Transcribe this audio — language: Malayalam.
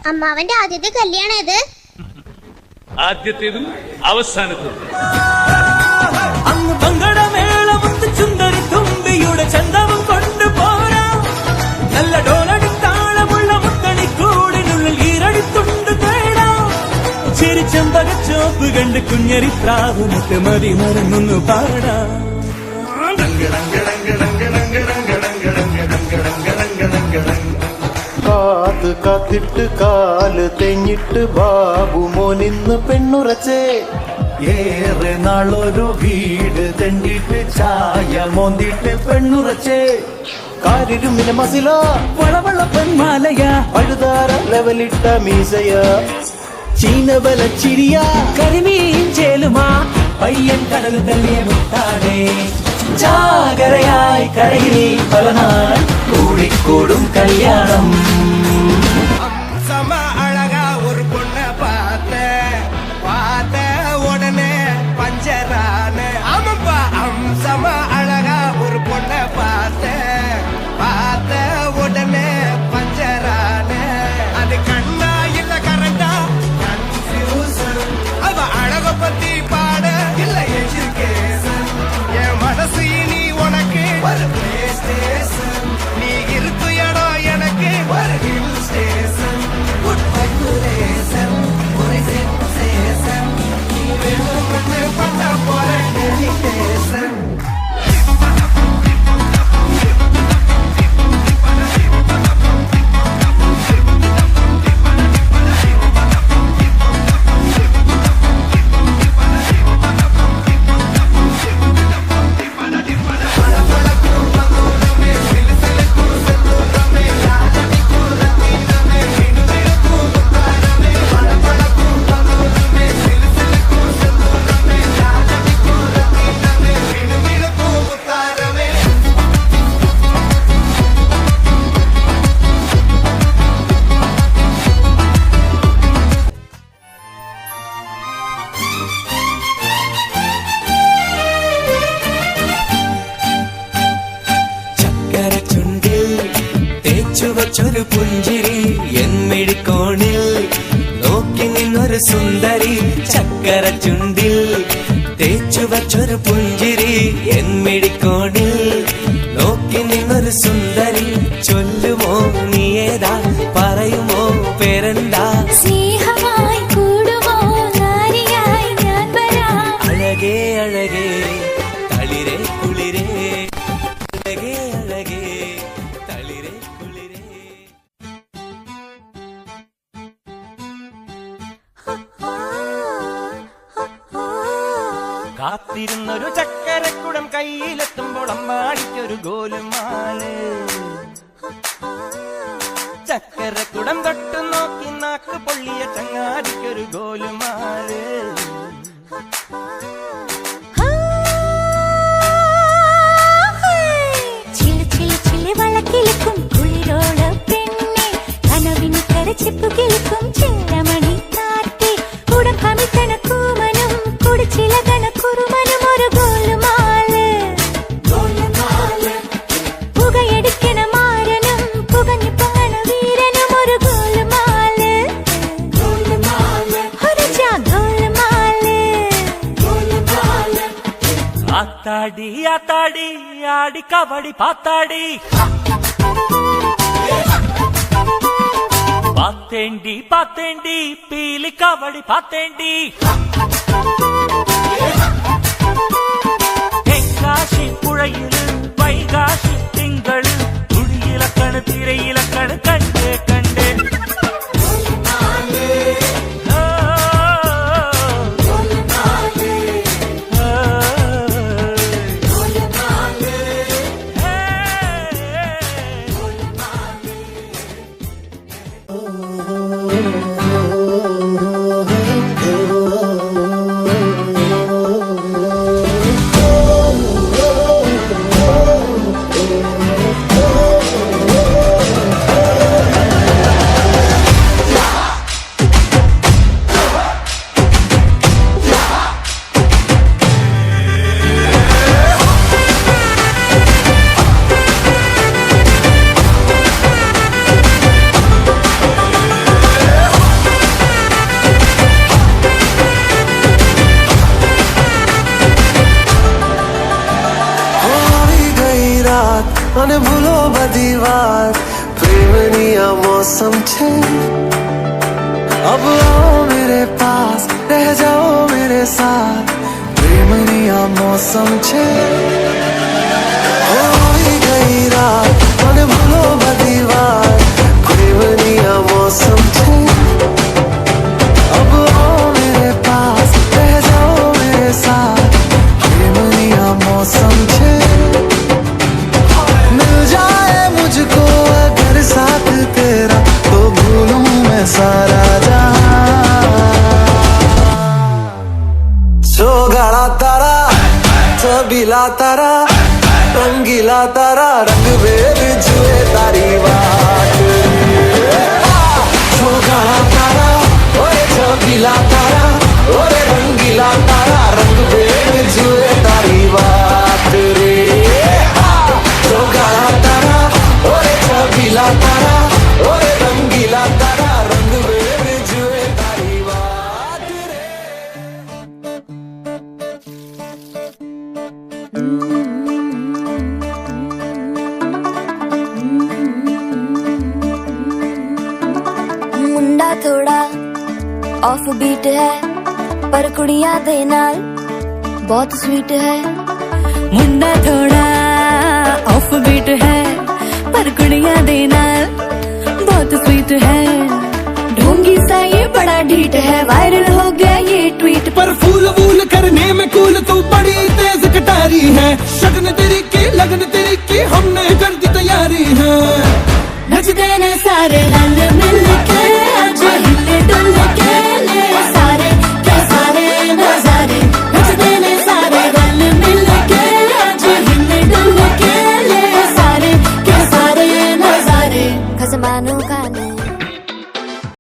അമ്മാവന്റെ ആദ്യത്തെ കല്യാണം ഇത് ആദ്യത്തേതും അവസാനത്തേതും. അങ്ങ് പങ്കടമേളമൊത്ത് ചുണ്ടരി തുമ്പിയുടെ ചന്തവും കൊണ്ടുപോരാ. നല്ല ഡോലടിത്താളമുള്ള മുത്തണിക്കൂടിനുള്ളിൽ ഈരടിത്തുണ്ട് തേടാം. ചിരിച്ചമ്പകച്ചോപ്പ് കണ്ട് കുഞ്ഞരിപ്രാവുമൊക്കെ മതി മറന്നൊന്നു പാടാം. കാത്ത് കാത്തിട്ട് കാല് തെഞ്ഞിട്ട് ബാബു മോനിന്ന് പെണ്ണുറച്ചേ. ഏറെ നാളൊരു വീട് തെണ്ടിട്ട് ചായ മോന്തിട്ട് പെണ്ണുറച്ചേ. കാരിരുമിന് മസില വളവള പെൺമാലയ പഴുതാര ലെവലിട്ട മീസയ ചീനബല ചിരിയ കരിമീൻ ചേലുമാ പയ്യൻ കടൽ തള്ളിയ മുട്ടാടേ. ജാഗരയായി കരയിൽ പല നാൾ കൂടിക്കൂടും കല്യാണം. சம அழகா ஒரு பொண்ண பார்த்த உடனே பஞ்சரான. ஆமாப்பா சம அழகா ஒரு பொண்ண பார்த்த உடனே பஞ்சரான. அது கண்ணா இல்ல கரெக்டா கன்ஃபியூசன். அவ அழக பத்தி பாட இல்ல எஜுகேஷன். என் மனசு இனி உனக்கு ஒரு பிளே ஸ்டேஷன். நீ இருக்கு இடம் எனக்கு ஒரு ஹில் ஸ்டேஷன். குட் வைகுலேஷன் ஒரு சென்சேஷன். நீ வேணும்னு பண்ண போற டெடிகேஷன். ചുവച്ചൊരു പുഞ്ചിരി എന്മിഴിക്കോണിൽ നോക്കി നിന്നൊരു സുന്ദരി. ചക്കര ചുണ്ടിൽ തേച്ചുവച്ചൊരു പുഞ്ചിരി എന്മിഴിക്കോണിൽ നോക്കി നിന്നൊരു സുന്ദരി. ചൊല്ലുമോ നീ ഏതാ പറയുമോ പേരെന്താ? സ്നേഹമായി കൂടുമോ നാരിയായി ഞാൻ വരാം. അഴകേ അഴകേ തളിരേ കുളിരേ അഴകേ അഴകേ തളിരേ കുളിരേ. കാത്തിരുന്നൊരു ചക്കരക്കുടം കയ്യിലെത്തുമ്പോൾ അമ്മാടിക്കൊരു ഗോലുമാല്. ചക്കരക്കുടം തൊട്ടു നോക്കി നാക്ക് പൊള്ളിയ ചങ്ങാതിക്കൊരു ഗോലുമാല്. ചില ചില ചില വളക്കിലുക്കും കുളിരോള പെണ്ണെ കനവിന് കരച്ചിപ്പു കിളിക്കും ചില്ലമണി കാറ്റേ. കുടം കമിത്തന കൂമനും കുടിച്ചില കണക്കുറുമനും ഒരു ഗോലുമാല്. പുകയടിക്കണ മാരനും പുകഞ്ഞു പൊങ്ങണ വീരനും ഒരു ഗോലുമാല്. ഒരു ഗോലുമാല്. ആത്താടി ആത്താടി ആടി കബഡി പാത്താടി. പാത്തേണ്ടി പാത്തേണ്ടി പീലി കബഡി പാത്തേണ്ടി. തെങ്കാശി പുഴയില് വൈകാശി തിങ്കള് തുടിയിലക്കണ് തിരയിലക്കണ് കണ്ടേ കണ്ടേ. મને ભૂલો બધી વાત પ્રેમની આ મોસમ છે अब आओ मेरे पास रह जाओ मेरे साथ प्रेमनी आ मौसम छे होई गई रात મને ભૂલો બધી વાત પ્રેમની આ मौसम छे अब आओ मेरे पास रह जाओ मेरे साथ प्रेमनी आ मौसम छे मिल जाए मुझको अगर साथ तेरा तो भूलूं मैं सारा गाड़ा तारा छबीला तारा रंगीला तारा रंग वेद जुए तारी बात गाड़ा तारा ओरे छबीला तारा ओरे रंगीला तारा रंग वेद जुए तारी बात रे गाड़ा तारा ओरे छबीला तारा ओरे रंगीला तारा रंग वेद जुए तारी बात रे मुंडा थोड़ा ऑफ बीट है पर कुड़ियां दे नाल बहुत स्वीट है मुंडा थोड़ा ऑफ बीट है पर कुड़ियां दे नाल बहुत स्वीट है ढोंगी सा ये बड़ा ढीठ है वायरल हो गया ये ट्वीट पर फूल वूल करने में कूल तू बड़ी तेज कटारी है शगन तेरी की लगन तेरी की हमने कर दी तैयारी है नचते ने सारे रंग